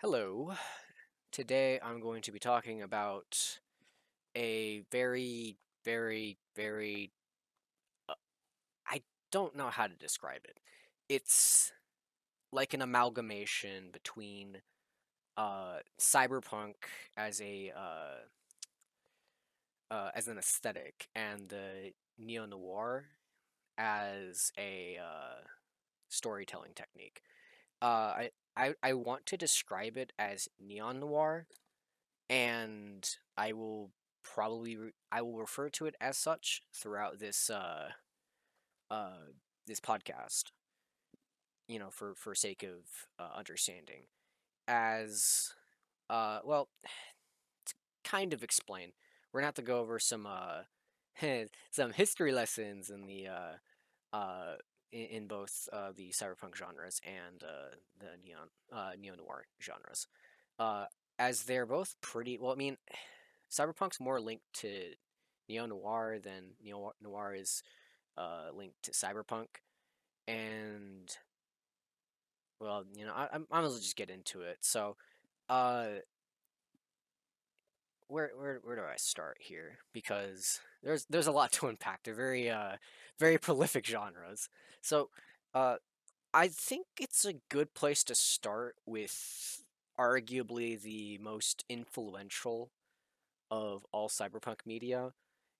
Hello. Today I'm going to be talking about a very, uh, I don't know how to describe it. It's like an amalgamation between cyberpunk as as an aesthetic and the neo-noir as a storytelling technique. I want to describe it as neon-noir, and I will I will refer to it as such throughout uh this podcast, for sake of understanding. As well, to kind of explain, we're gonna have to go over some some history lessons in the in both the cyberpunk genres and the neo noir genres. Uh, as they're both pretty well. I mean, cyberpunk's more linked to neo noir than neo noir is linked to cyberpunk, and well, I might as well just get into it. So, uh, where do I start here? Because there's a lot to unpack. They're very prolific genres. So, uh, I think it's a good place to start with arguably the most influential of all cyberpunk media,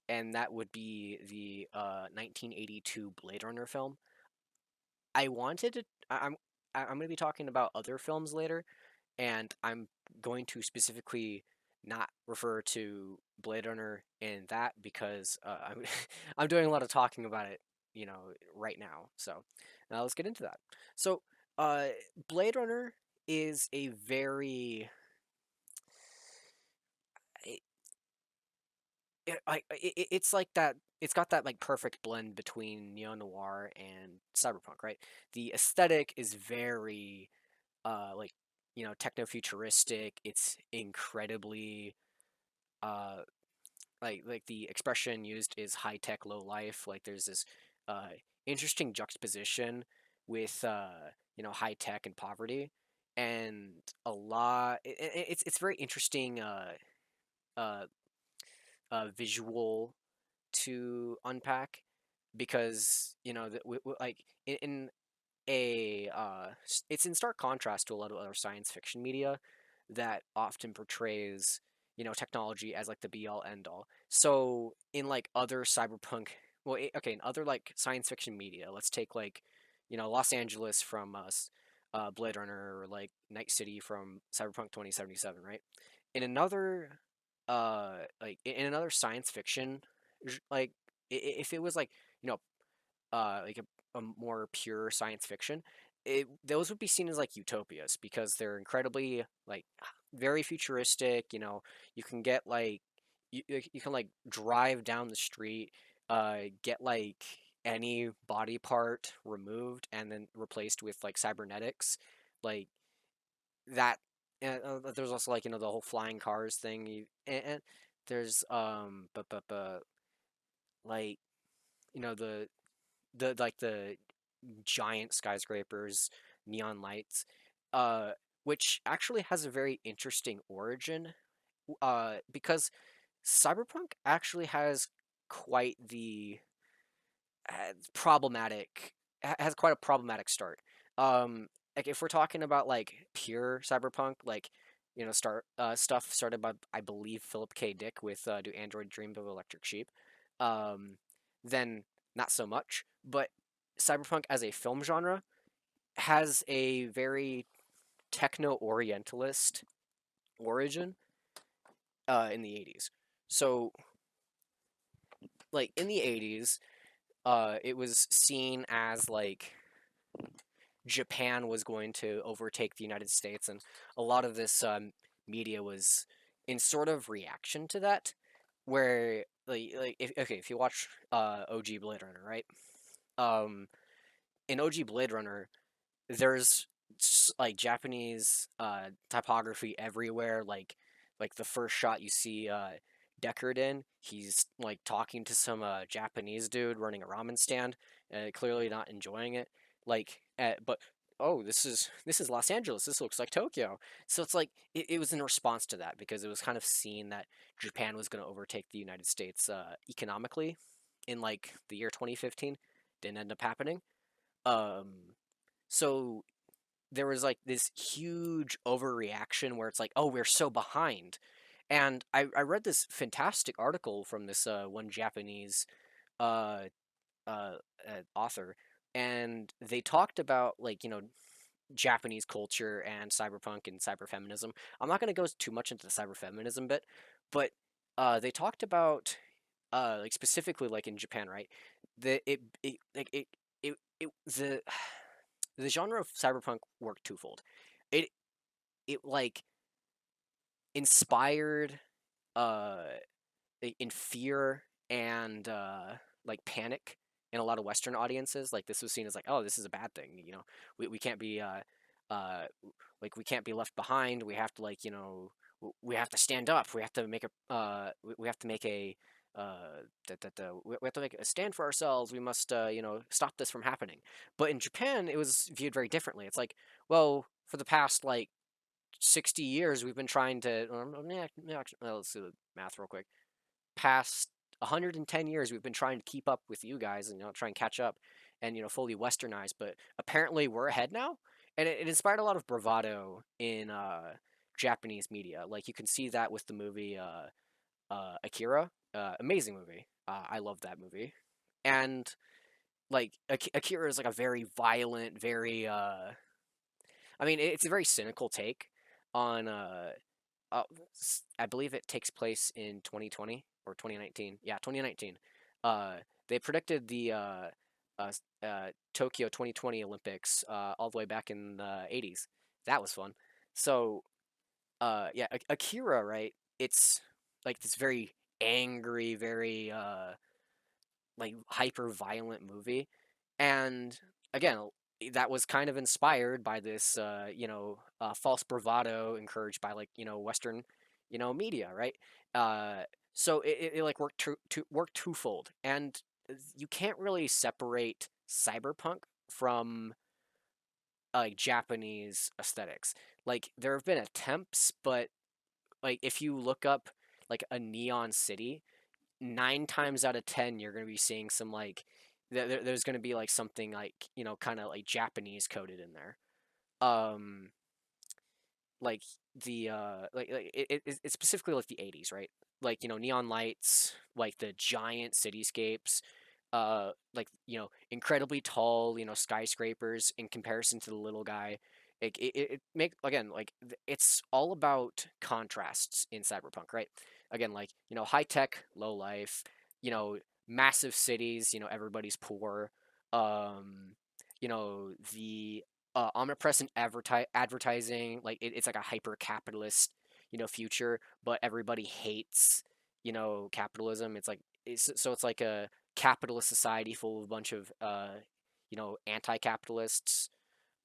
and that would be the 1982 Blade Runner film. I wanted to. I'm going to be talking about other films later, and I'm going to specifically not refer to Blade Runner in that because I'm I'm doing a lot of talking about it, right now. So let's get into that. So, uh, Blade Runner is a very it's like that. It's got that like perfect blend between neo noir and cyberpunk, right? The aesthetic is very like techno futuristic. It's incredibly uh like the expression used is high tech, low life. Like there's this uh interesting juxtaposition with high tech and poverty, and a lot. It's very interesting uh visual to unpack because like in it's in stark contrast to a lot of other science fiction media that often portrays technology as like the be all end all. So in like other cyberpunk, well, okay, in other like science fiction media, let's take like Los Angeles from Blade Runner, or like Night City from Cyberpunk 2077, right? In another like in another science fiction, like if it was like you know like a more pure science fiction, those would be seen as like utopias because they're incredibly like very futuristic. You can get like you can like drive down the street, get like any body part removed and then replaced with like cybernetics, like that. And there's also like the whole flying cars thing. And there's but like the the giant skyscrapers, neon lights, uh, which actually has a very interesting origin, because cyberpunk actually has quite the problematic has quite a problematic start. Like if we're talking about like pure cyberpunk, like start stuff started by I believe Philip K. Dick with "Do Android Dream of Electric Sheep," um, then not so much. But cyberpunk as a film genre has a very techno orientalist origin in the 80s. So like in the 80s, it was seen as like Japan was going to overtake the United States, and a lot of this media was in sort of reaction to that. Where if you watch OG Blade Runner, right? Um, in OG Blade Runner, there's like Japanese typography everywhere. Like the first shot you see Deckard in, he's like talking to some Japanese dude running a ramen stand, clearly not enjoying it. But oh, this is Los Angeles. This looks like Tokyo. So it's like it was in response to that because it was kind of seen that Japan was going to overtake the United States economically in like the year 2015. Didn't end up happening. Um, so there was like this huge overreaction where it's like, oh, we're so behind. And I read this fantastic article from this one Japanese uh, author, and they talked about like Japanese culture and cyberpunk and cyberfeminism. I'm not going to go too much into the cyberfeminism bit, but they talked about like specifically like in Japan, right? The it like it the genre of cyberpunk worked twofold. It it like inspired uh in fear and like panic in a lot of Western audiences. Like this was seen as like, oh, this is a bad thing. We can't be uh like we can't be left behind. We have to like we have to stand up. We have to make a we have to make a we have to make a stand for ourselves. We must stop this from happening. But in Japan, it was viewed very differently. It's like, well, for the past like 60 years, we've been trying to. Let's do the math real quick. Past 110 years, we've been trying to keep up with you guys and try and catch up and fully westernized. But apparently, we're ahead now, and it inspired a lot of bravado in Japanese media. Like you can see that with the movie Akira. Amazing movie. I love that movie, and like Akira is like a very violent, very I mean, it's a very cynical take on uh, I believe it takes place in 2020 or 2019. Yeah, 2019. Uh, they predicted the uh, Tokyo 2020 Olympics all the way back in the 80s. That was fun. So, yeah, Akira, right? It's like this very angry, very like hyper violent movie, and again, that was kind of inspired by this false bravado encouraged by like Western media, right? Uh, so it like worked twofold, and you can't really separate cyberpunk from like Japanese aesthetics. Like there have been attempts, but like if you look up like a neon city, 9 times out of 10 you're going to be seeing some like there's going to be like something like kind of like Japanese coded in there. um like the it's specifically like the 80s, right? Like neon lights, like the giant cityscapes, like incredibly tall skyscrapers in comparison to the little guy. It make again like it's all about contrasts in cyberpunk, right? Again, like high tech, low life, you know massive cities, everybody's poor. The omnipresent advertising, like it's like a hyper capitalist future, but everybody hates capitalism. It's like it's like a capitalist society full of a bunch of anti-capitalists.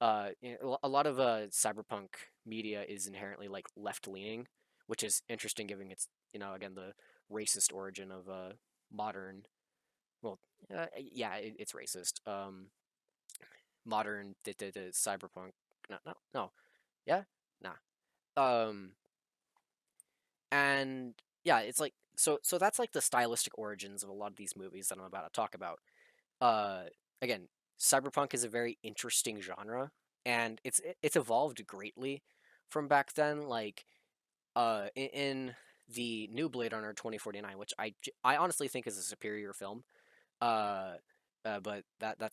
A lot of cyberpunk media is inherently like left leaning, which is interesting given its again the racist origin of modern. Well, yeah, it's racist. Modern the cyberpunk. No, no, no. Yeah, nah. Um, and yeah, it's like so that's like the stylistic origins of a lot of these movies that I'm about to talk about. Uh, Again, cyberpunk is a very interesting genre, and it's evolved greatly from back then. Like in the new Blade Runner 2049, which I honestly think is a superior film. Uh, but that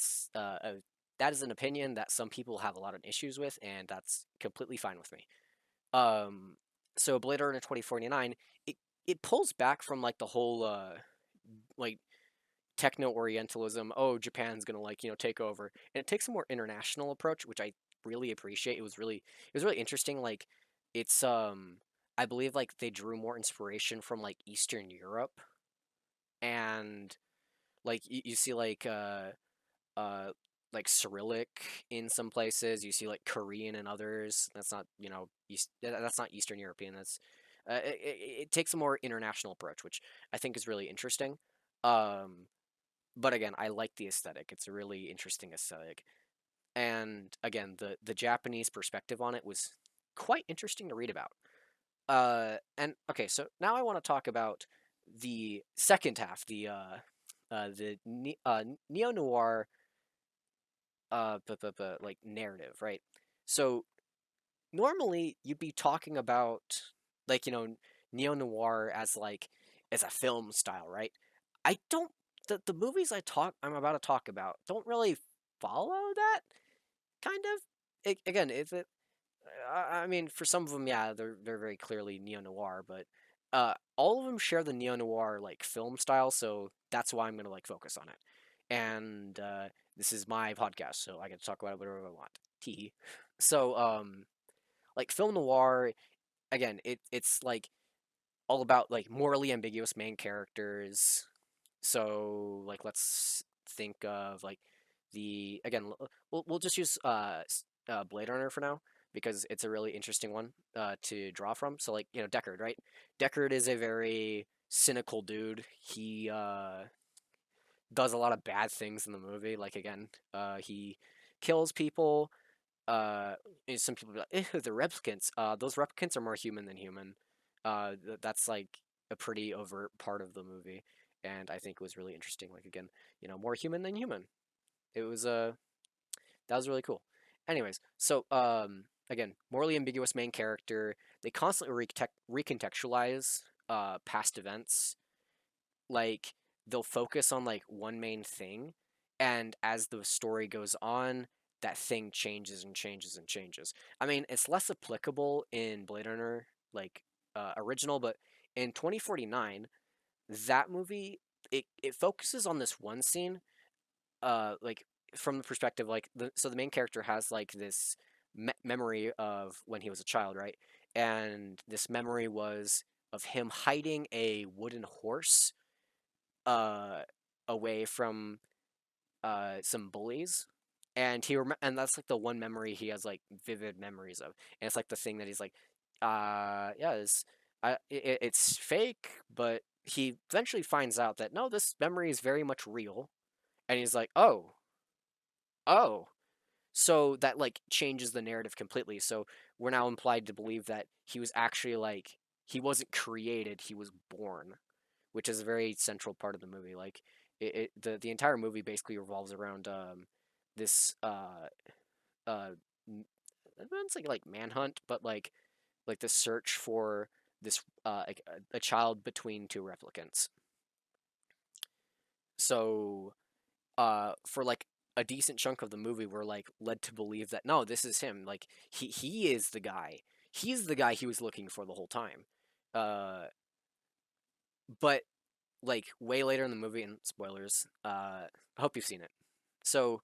is an opinion that some people have a lot of issues with, and that's completely fine with me. Um, so Blade Runner 2049, it pulls back from like the whole like techno Orientalism. Oh, Japan's gonna like take over, and it takes a more international approach, which I really appreciate. It was really interesting. Like it's I believe like they drew more inspiration from like Eastern Europe, and like you see uh like Cyrillic in some places. You see like Korean in others. That's not that's not Eastern European. That's it takes a more international approach, which I think is really interesting. Um, but again, I like the aesthetic. It's a really interesting aesthetic. And again, the Japanese perspective on it was quite interesting to read about. And okay, so now I want to talk about the second half, the neo noir like narrative, right? So normally you'd be talking about like neo noir as like as a film style, right? I don't the movies I'm about to talk about don't really follow that kind of. Again, is it? I mean, for some of them, yeah, they're very clearly neo noir, but all of them share the neo noir like film style, so that's why I'm gonna like focus on it. And this is my podcast, so I get to talk about it whatever I want. Tee. So, like film noir, again, it's like all about like morally ambiguous main characters. So, like, let's think of like the again, we'll just use Blade Runner for now because it's a really interesting one to draw from. So, like, Deckard, right? Deckard is a very cynical dude. He does a lot of bad things in the movie. Like, again, he kills people. uh some people be like, the replicants. Those replicants are more human than human. That's like a pretty overt part of the movie, and I think it was really interesting. Like, again, more human than human. It was that was really cool. Anyways, so again, morally ambiguous main character. They constantly recontextualize past events. Like, they'll focus on like one main thing, and as the story goes on, that thing changes and changes and changes. I mean, it's less applicable in Blade Runner, like original, but in 2049, that movie, it focuses on this one scene, like from the perspective, like the main character has like this memory of when he was a child, right? And this memory was of him hiding a wooden horse uh, away from some bullies, and and that's like the one memory he has like vivid memories of, and it's like the thing that he's like, yeah, it's fake, but he eventually finds out that no, this memory is very much real, and he's like, oh, so that like changes the narrative completely. So we're now implied to believe that he was actually like he wasn't created, he was born, which is a very central part of the movie. Like the entire movie basically revolves around this uh I wouldn't say like manhunt, but like the search for this like a child between two replicants. So for like a decent chunk of the movie, we're like led to believe that no, this is him. Like he is the guy. He's the guy he was looking for the whole time. Uh, but like way later in the movie, and spoilers, I hope you've seen it. So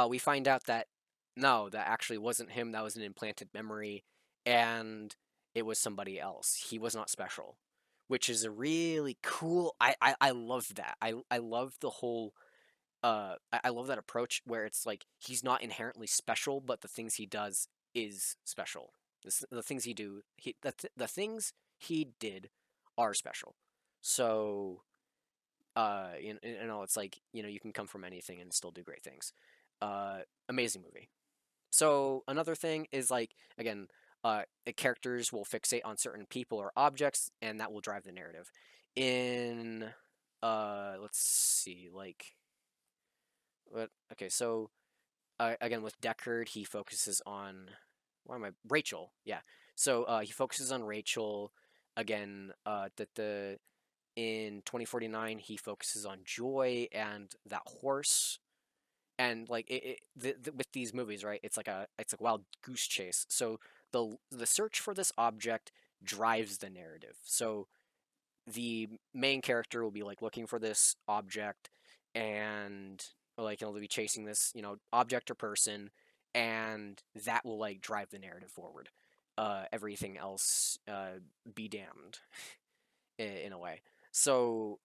we find out that no, that actually wasn't him. That was an implanted memory, and it was somebody else. He was not special, which is a really cool. I love that. I love the whole. I love that approach where it's like he's not inherently special, but the things he does is special. The things he do, the things he did are special. So it's like you can come from anything and still do great things. Amazing movie. So another thing is like again, the characters will fixate on certain people or objects, and that will drive the narrative. In let's see, like what? Okay, so again with Deckard, he focuses on why am I Rachel? Yeah. So he focuses on Rachel. Again, that the in 2049 he focuses on Joy and that horse, and like with these movies, right? It's like wild goose chase. So the search for this object drives the narrative. So the main character will be like looking for this object, and like they'll be chasing this object or person, and that will like drive the narrative forward. Everything else be damned in a way. So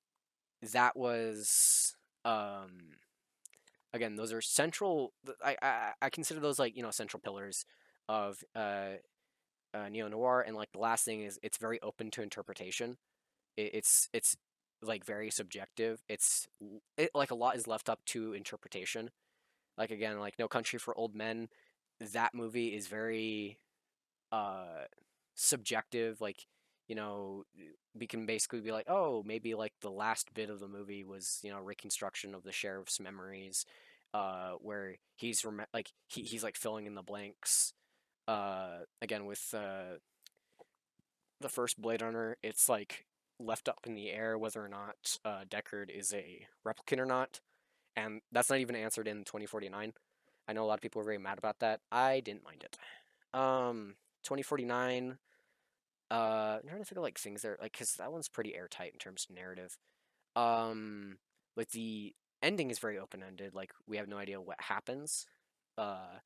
that was again, those are central. I consider those like central pillars of neo noir. And like the last thing is it's very open to interpretation. It's like very subjective. Like a lot is left up to interpretation. Like again, like No Country for Old Men, that movie is very uh subjective. Like, you know, we can basically be like, oh, maybe like the last bit of the movie was, reconstruction of the sheriff's memories, where he's like filling in the blanks. Again, with the first Blade Runner, it's like left up in the air whether or not Deckard is a replicant or not, and that's not even answered in 2049. I know a lot of people are very mad about that. I didn't mind it. 2049. I'm trying to think of like things there, like because that one's pretty airtight in terms of narrative. Um, like the ending is very open ended. Like we have no idea what happens. Uh,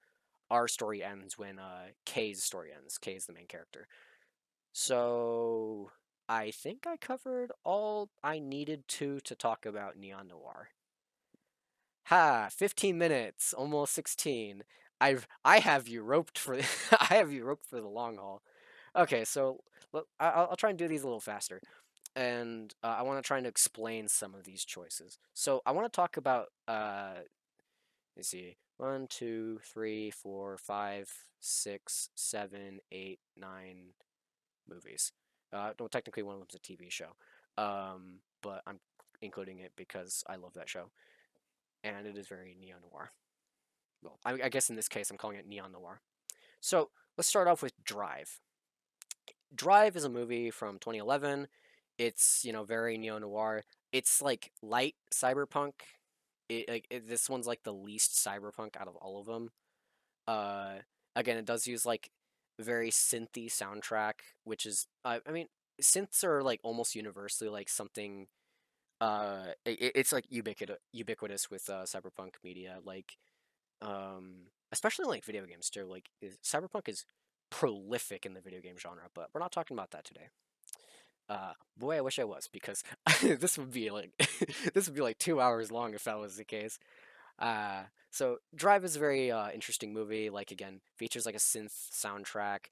our story ends when Kay's story ends. Kay is the main character. So I think I covered all I needed to talk about Neon-Noir. Ha, 15 minutes, almost 16. I have you roped for I have you roped for the long haul. Okay, so I'll try and do these a little faster, and I want to try and explain some of these choices. So I want to talk about let's see, 1, 2, 3, 4, 5, 6, 7, 8, 9 movies. Well, technically one of them's a TV show, but I'm including it because I love that show, and it is very neo noir. Well, I guess in this case I'm calling it neon noir. So let's start off with Drive. Drive is a movie from 2011. It's very neo noir. It's like light cyberpunk. This one's like the least cyberpunk out of all of them. Uh, Again, it does use like very synthy soundtrack, which is I mean synths are like almost universally like something. It's like ubiquitous with cyberpunk media. Like especially like video games too. Like cyberpunk is prolific in the video game genre, but we're not talking about that today. Boy, I wish I was because this would be like this would be like 2 hours long if that was the case. So Drive is a very interesting movie. Like again, features like a synth soundtrack,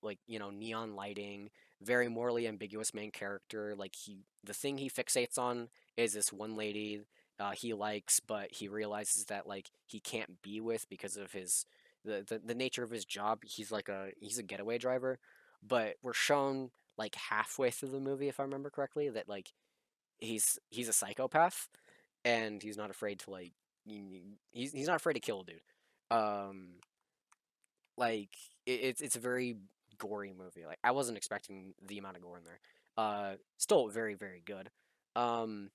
like neon lighting, very morally ambiguous main character. Like the thing he fixates on is this one lady he likes, but he realizes that like he can't be with because of the nature of his job. He's a getaway driver, but we're shown like halfway through the movie, if I remember correctly, that like he's a psychopath and he's not afraid to like he's not afraid to kill a dude. Um, like it's a very gory movie. Like I wasn't expecting the amount of gore in there. Still very very good. The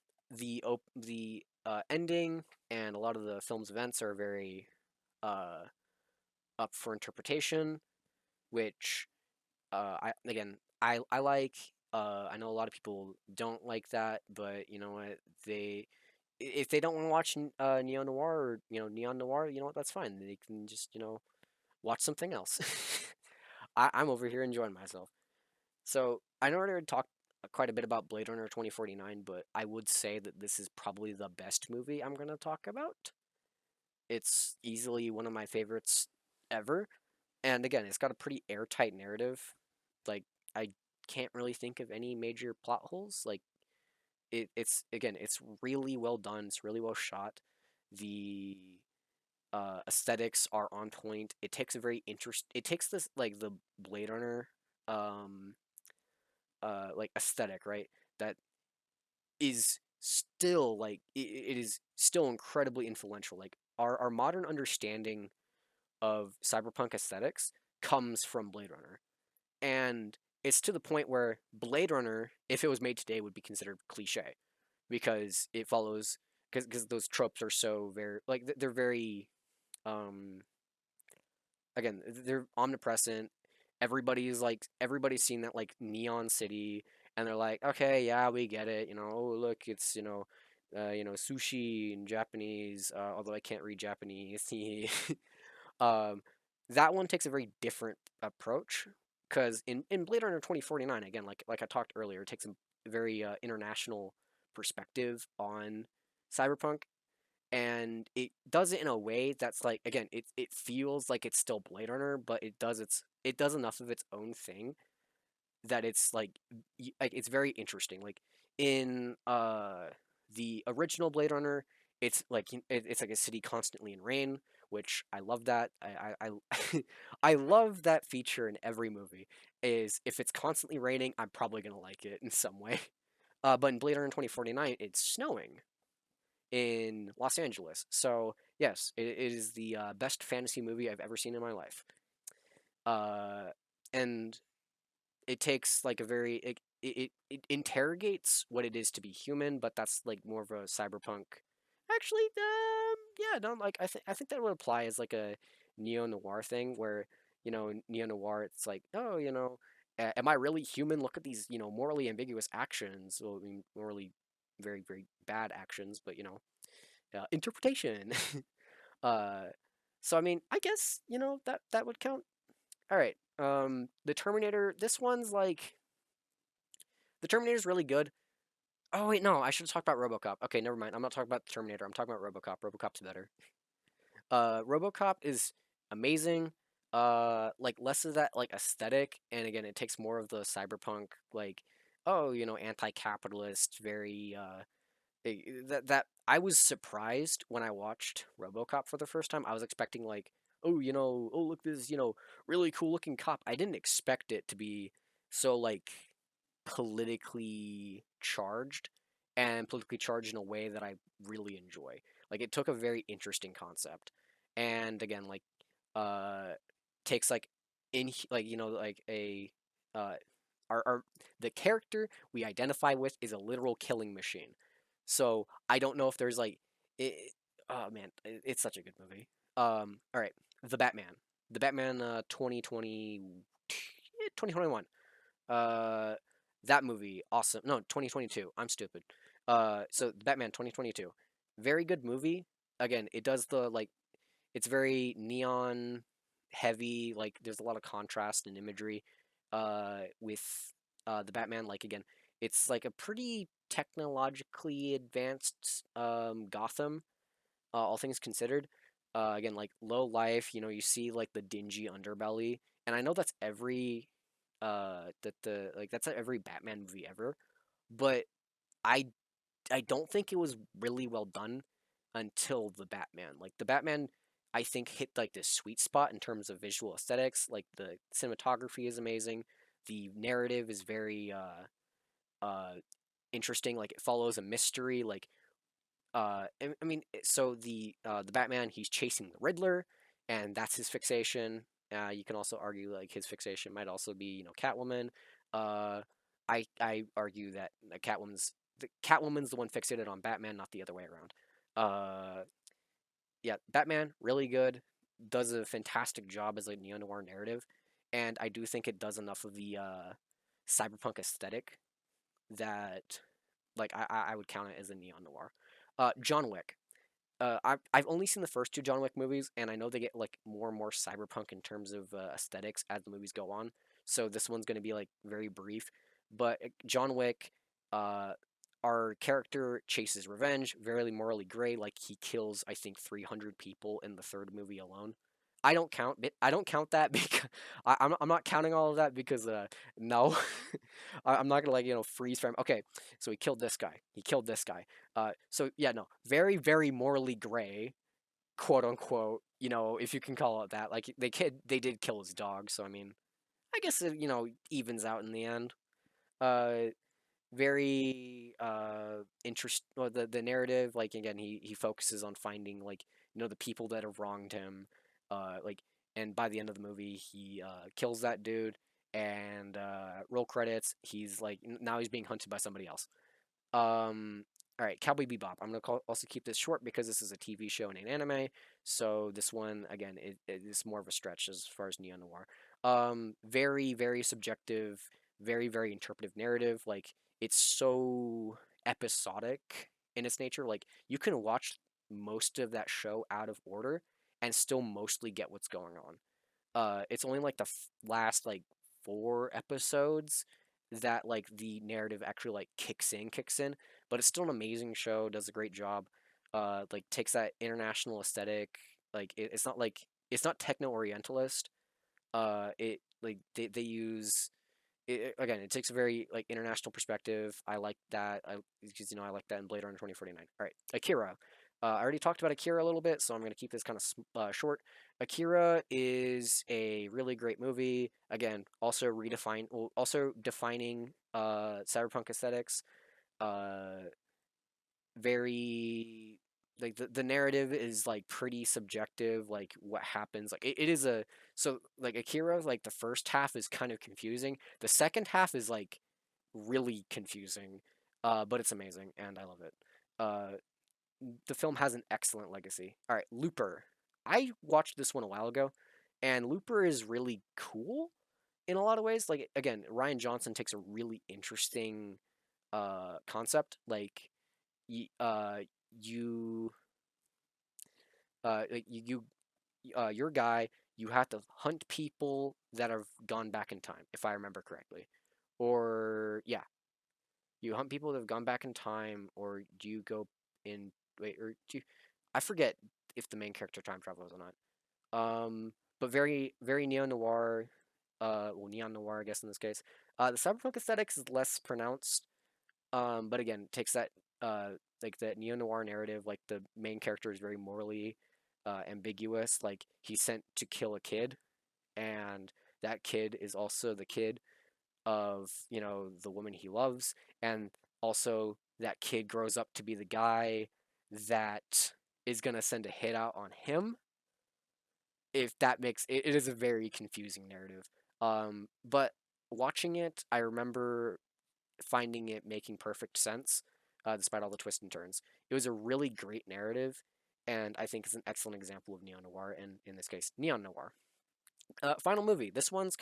ending and a lot of the film's events are very uh up for interpretation, which I like. I know a lot of people don't like that, but you know what? They if they don't want to watch neo noir or neon noir, you know what? That's fine. They can just watch something else. I'm over here enjoying myself. So I know I already talked quite a bit about Blade Runner 2049, but I would say that this is probably the best movie I'm gonna talk about. It's easily one of my favorites ever, and again, it's got a pretty airtight narrative. Like I can't really think of any major plot holes. Like it's again, it's really well done. It's really well shot. The aesthetics are on point. It takes a very interest. It takes this like the Blade Runner um like aesthetic, right? That is still like it is still incredibly influential. Like our modern understanding of cyberpunk aesthetics comes from Blade Runner, and it's to the point where Blade Runner, if it was made today, would be considered cliche because it follows because those tropes are so very like they're very um again they're omnipresent. Everybody's seen that like neon city and they're like, okay, yeah, we get it, oh look, it's sushi in Japanese, although I can't read Japanese. um that one takes a very different approach because in Blade Runner 2049, again, like I talked earlier, it takes a very international perspective on cyberpunk, and it does it in a way that's like again it feels like it's still Blade Runner, but it does enough of its own thing that it's like it's very interesting. Like in the original Blade Runner, it's like it's like a city constantly in rain, which I love that. I love that feature in every movie. Is if it's constantly raining, I'm probably gonna like it in some way. But in Blade Runner 2049, it's snowing in Los Angeles. So yes, it is the best fantasy movie I've ever seen in my life. Uh, and it takes like a very it interrogates what it is to be human, but that's like more of a cyberpunk. Actually, yeah, no, like I think that would apply as like a neo noir thing, where neo noir, it's like, oh, am I really human? Look at these, morally ambiguous actions. Well, I mean, morally very very bad actions, but interpretation. uh, so I mean, I guess that would count. All right. The Terminator. This one's like the Terminator's really good. Oh wait, no, I should have talked about RoboCop. Okay, never mind. I'm not talking about the Terminator. I'm talking about RoboCop. RoboCop's better. RoboCop is amazing. Like less of that like aesthetic, and again, it takes more of the cyberpunk like, oh, anti-capitalist, very that I was surprised when I watched RoboCop for the first time. I was expecting like, oh, oh, look, this, really cool looking cop. I didn't expect it to be so like politically charged, and politically charged in a way that I really enjoy. Like it took a very interesting concept, and again, like uh takes like like like a uh our the character we identify with is a literal killing machine. So I don't know if there's like it, oh man, it's such a good movie. All right, The Batman. The Batman 2020 2021. Uh that movie awesome. No, 2022. I'm stupid. So Batman 2022. Very good movie. Again, it does the like it's very neon heavy, like there's a lot of contrast and imagery with the Batman. Like again, it's like a pretty technologically advanced Gotham, all things considered. Again, like low life, you see like the dingy underbelly, and I know that's every that the like that's every Batman movie ever, but I I don't think it was really well done until the Batman. Like the Batman, I think hit like this sweet spot in terms of visual aesthetics. Like the cinematography is amazing, the narrative is very uh interesting. Like it follows a mystery. Like I mean, so the Batman, he's chasing the Riddler, and that's his fixation. You can also argue like his fixation might also be Catwoman. Uh, I argue that Catwoman's the one fixated on Batman, not the other way around. Uh, yeah, Batman really good, does a fantastic job as a neo noir narrative, and I do think it does enough of the cyberpunk aesthetic that like I would count it as a neon noir. John Wick. I've only seen the first two John Wick movies, and I know they get like more and more cyberpunk in terms of aesthetics as the movies go on. So this one's going to be like very brief, but John Wick, uh, our character chases revenge, very morally gray. Like he kills, I think, 300 people in the third movie alone. I don't count that because I'm not counting all of that because no, I'm not gonna like freeze frame. Okay, so he killed this guy. He killed this guy. So yeah, no, very very morally gray, quote unquote. If you can call it that. Like they did kill his dog. So I mean, I guess it evens out in the end. Uh, very interest. Well, the narrative, like again, he focuses on finding like the people that have wronged him. Like, and by the end of the movie, he kills that dude. And roll credits. He's like now he's being hunted by somebody else. All right, Cowboy Bebop. I'm gonna also keep this short because this is a TV show and an anime. So this one again, it is more of a stretch as far as neo noir. Very very subjective, very very interpretive narrative. Like it's so episodic in its nature. Like you can watch most of that show out of order and still mostly get what's going on. It's only like the last like four episodes that like the narrative actually like kicks in, but it's still an amazing show, does a great job. Like takes that international aesthetic. Like it's not techno orientalist. It like they use again, it takes a very like international perspective. I like that. I because I like that in Blade Runner 2049. All right, Akira. I already talked about Akira a little bit, so I'm going to keep this kind of short. Akira is a really great movie. Again, also defining cyberpunk aesthetics. Uh, very like the narrative is like pretty subjective. Like what happens, like it is a so like Akira, like the first half is kind of confusing. The second half is like really confusing, but it's amazing and I love it. Uh, the film has an excellent legacy. All right, Looper. I watched this one a while ago, and Looper is really cool in a lot of ways. Like again, Ryan Johnson takes a really interesting concept. Y- uh you like your guy, you have to hunt people that have gone back in time, if I remember correctly. Or yeah, you hunt people that have gone back in time, or do you go in wait or do you, I forget if the main character time travels or not. But very neo noir, well neon noir I guess in this case. The cyberpunk aesthetics is less pronounced. But again, it takes that like that neo noir narrative. Like the main character is very morally ambiguous. Like he's sent to kill a kid, and that kid is also the kid of the woman he loves, and also that kid grows up to be the guy that is gonna send a hit out on him. If that makes it, it is a very confusing narrative. But watching it, I remember finding it making perfect sense, despite all the twists and turns. It was a really great narrative, and I think it's an excellent example of neo noir, and in this case, neon noir. Final movie. This one's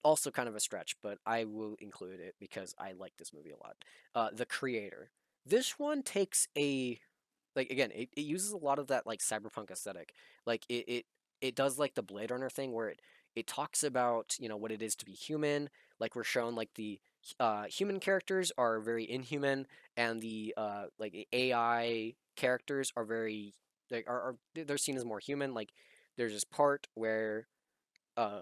also kind of a stretch, but I will include it because I like this movie a lot. The Creator. This one takes a like again, it uses a lot of that like cyberpunk aesthetic. Like it does like the Blade Runner thing where it talks about what it is to be human. Like we're shown like the human characters are very inhuman, and the like AI characters are very are they're seen as more human. Like there's this part where um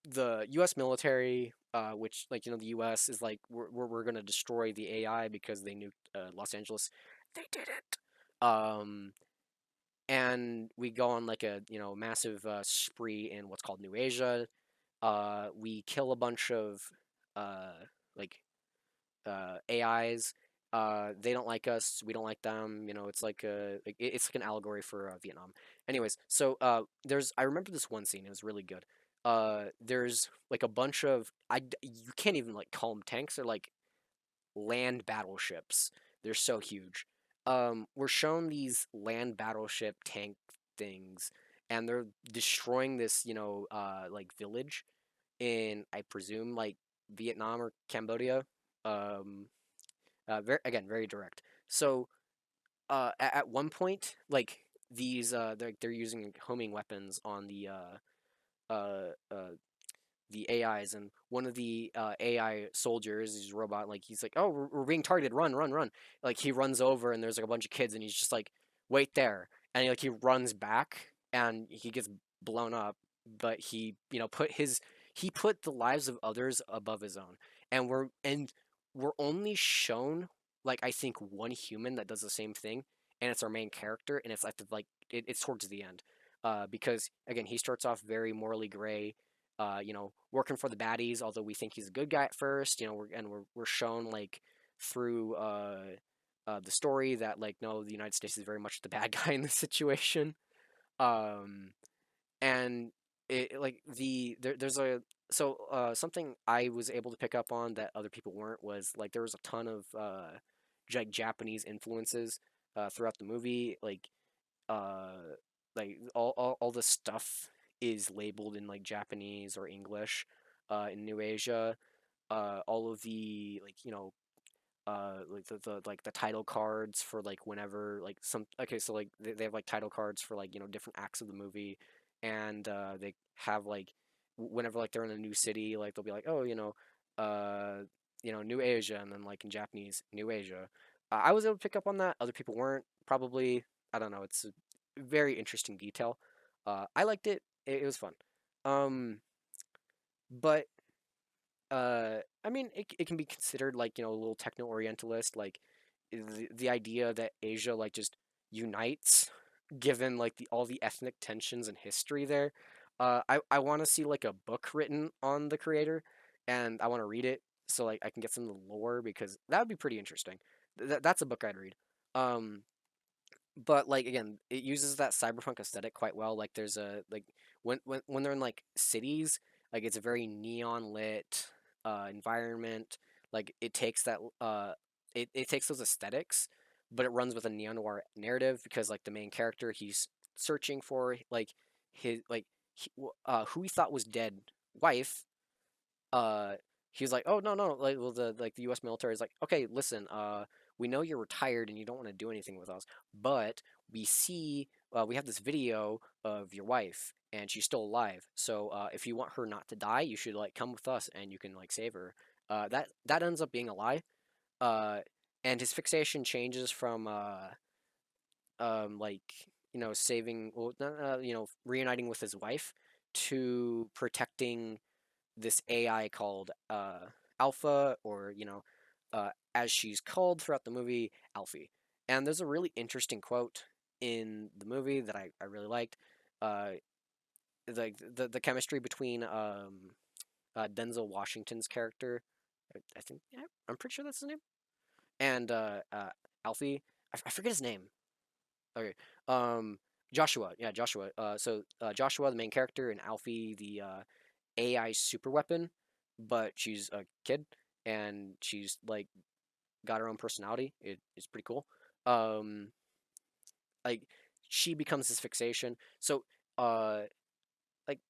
the U.S. military, which like the U.S. is like we're gonna destroy the AI because they nuked Los Angeles. They didn't. Um, and we go on like a massive spree in what's called New Asia. We kill a bunch of uh, like AIs. They don't like us. We don't like them. It's like it's like an allegory for Vietnam. Anyways, so there's I remember this one scene. It was really good. There's like a bunch of you can't even like call them tanks. They're like land battleships. They're so huge. We're shown these land battleship tank things, and they're destroying this like village in I presume like Vietnam or Cambodia. Um, very direct. So at one point, like they're using homing weapons on uh, uh, the AIs, and one of the AI soldiers, he's a robot, like he's like, "Oh, we're being targeted! Run, run, run!" Like he runs over, and there's like a bunch of kids, and he's just like, "Wait there!" And he runs back, and he gets blown up, but he he put the lives of others above his own, and we're only shown like I think one human that does the same thing, and it's our main character, and it's like it's towards the end, because again he starts off very morally gray, working for the baddies, although we think he's a good guy at first. We're shown like through the story that like no, the United States is very much the bad guy in this situation. Um, and like there's a something I was able to pick up on that other people weren't was like there was a ton of like Japanese influences throughout the movie. Uh, like all the stuff is labeled in like Japanese or English in New Asia. All of the like the title cards for like whenever like some okay so like they have like title cards for like different acts of the movie, and they have like whenever like they're in a new city, like they'll be like, oh, uh New Asia, and then like in Japanese New Asia. I was able to pick up on that, other people weren't, probably. I don't know, it's a very interesting detail. I liked it. It was fun. um but I mean, it can be considered like a little techno orientalist. Like the idea that Asia like just unites, given like the all the ethnic tensions and history there. I want to see like a book written on the creator, and I want to read it so like I can get some of the lore because that would be pretty interesting. That's a book I'd read. Um, but like again, it uses that cyberpunk aesthetic quite well. Like there's a like when they're in like cities, like it's a very neon lit environment. Like it takes that it takes those aesthetics, but it runs with a neon-noir narrative because like the main character he's searching for like his like who he thought was dead wife. uh he was like, "Oh no, no," like well the U.S. military is like, "Okay, listen, we know you're retired and you don't want to do anything with us, but we see we have this video of your wife and she's still alive. So if you want her not to die, you should like come with us and you can like save her." That ends up being a lie. Uh, and his fixation changes from like saving well reuniting with his wife to protecting this AI called Alpha, or as she's called throughout the movie, Alfie. And there's a really interesting quote in the movie that I really liked. Uh, the chemistry between Denzel Washington's character, I think, yeah, I'm pretty sure that's his name, and Alfie. I forget his name. Okay, um, Joshua. Yeah, Joshua. Joshua, the main character, and Alfie, the AI super weapon, but she's a kid and she's like got her own personality. It's pretty cool. Um, like she becomes his fixation. So, uh, like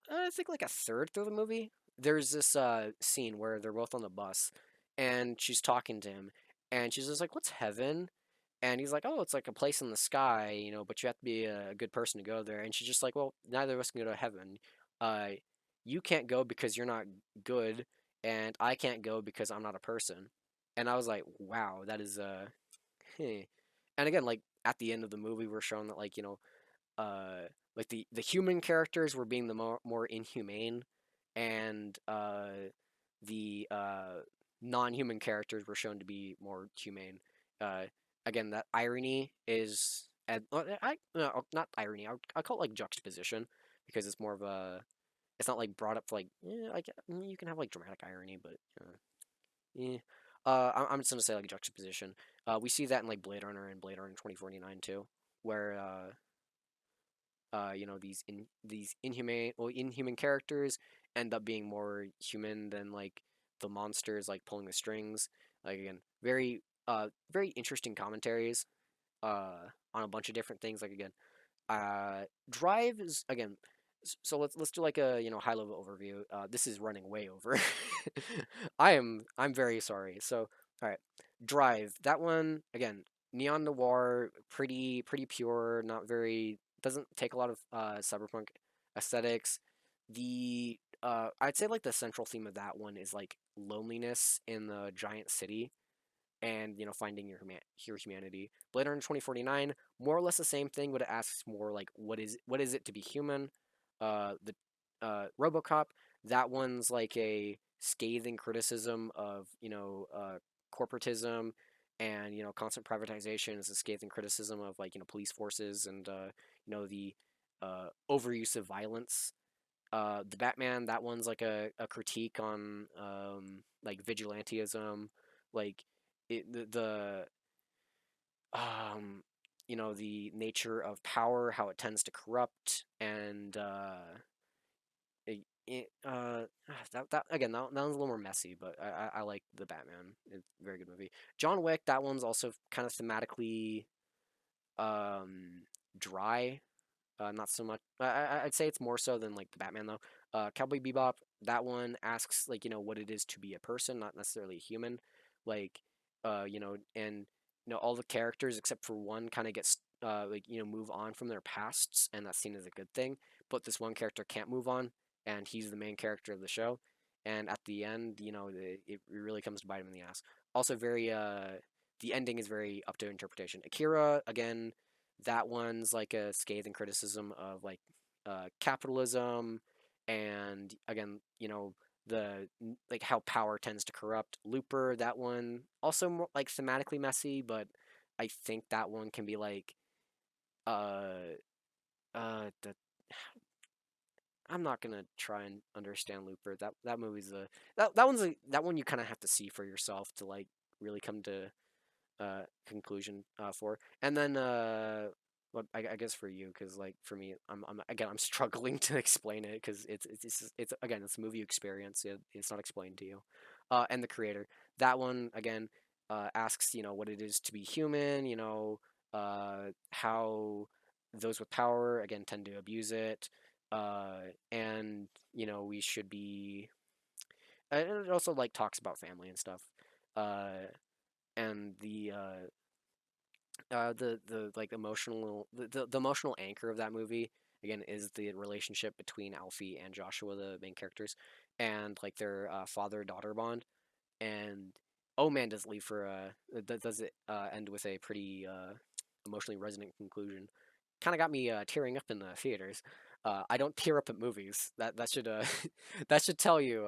I think like a third through the movie, there's this scene where they're both on the bus, and she's talking to him, and she's just like, "What's heaven?" And he's like, "Oh, it's like a place in the sky, but you have to be a good person to go there." And she's just like, "Well, neither of us can go to heaven. Uh, you can't go because you're not good, and I can't go because I'm not a person." And I was like, "Wow, that is Heh. And again, like at the end of the movie, we're shown that like the human characters were being the more inhumane, and the non-human characters were shown to be more humane. Uh, Again, that irony is no, not irony. I call it like juxtaposition because it's more of a it's not like brought up like like you can have like dramatic irony, but yeah. I'm just gonna say like juxtaposition. We see that in like Blade Runner and Blade Runner 2049 too, where these inhuman characters end up being more human than like the monsters like pulling the strings. Like again, very interesting commentaries on a bunch of different things. Like again, Drive is again. So let's do like a high level overview. This is running way over. I'm very sorry. So all right, Drive, that one again, Neon-Noir, pretty pure, not very doesn't take a lot of cyberpunk aesthetics. The I'd say like the central theme of that one is like loneliness in the giant city, and finding your humanity. Blade Runner 2049, more or less the same thing, but it asks more like what is it to be human. The RoboCop, that one's like a scathing criticism of corporatism, and constant privatization is a scathing criticism of like police forces, and the overuse of violence. The Batman, that one's like a critique on like vigilantism, like the um the nature of power, how it tends to corrupt, and that again, that one's a little more messy, but I like the Batman. It's a very good movie. John Wick, that one's also kind of thematically um dry. Not so much. I'd say it's more so than like the Batman though. Cowboy Bebop, that one asks like what it is to be a person, not necessarily a human. Like, and all the characters except for one kind of gets like move on from their pasts, and that's seen as a good thing. But this one character can't move on, and he's the main character of the show. And at the end, it really comes to bite him in the ass. Also, the ending is very up to interpretation. Akira, again, that one's like a scathing criticism of like capitalism, and again, like how power tends to corrupt. Looper, that one also more like thematically messy, but I think that one can be like uh the I'm not gonna try and understand Looper. That movie's a that one's that one you kind of have to see for yourself to like really come to conclusion for. And then what I guess for you, because like for me, I'm again I'm struggling to explain it because it's again it's a movie experience. It's not explained to you. And the creator, that one again asks what it is to be human. How those with power again tend to abuse it. And we should be. It also like talks about family and stuff. And the like the emotional anchor of that movie again is the relationship between Alfie and Joshua, the main characters, and like their father daughter bond. And oh man, does it leave for does it end with a pretty emotionally resonant conclusion. Kind of got me tearing up in the theaters. I don't tear up at movies. That should that should tell you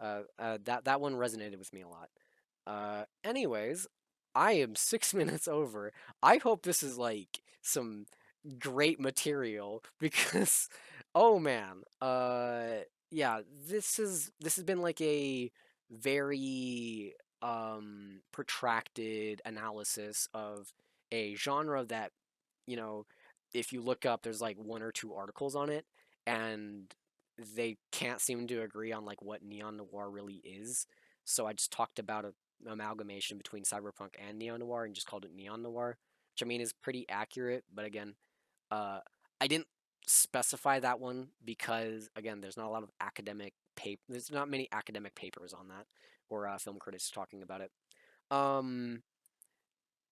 that one resonated with me a lot. Anyways, I am 6 minutes over. I hope this is like some great material because, oh man, yeah, this has been like a very protracted analysis of a genre that you know, if you look up, there's like one or two articles on it, and they can't seem to agree on like what neon noir really is. So I just talked about a amalgamation between cyberpunk and neo noir and just called it neon noir, which I mean is pretty accurate. But again, uh, I didn't specify that one because again, there's not a lot of academic paper. There's not many academic papers on that or film critics talking about it. Um,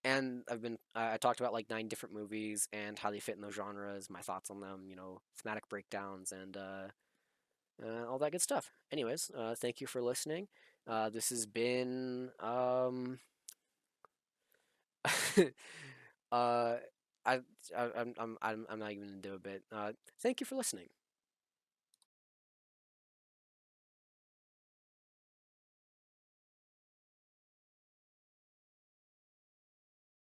and I talked about like 9 different movies and how they fit in those genres, my thoughts on them, thematic breakdowns, and all that good stuff. Anyways, thank you for listening. This has been uh, I I'm not even gonna do a bit. Thank you for listening.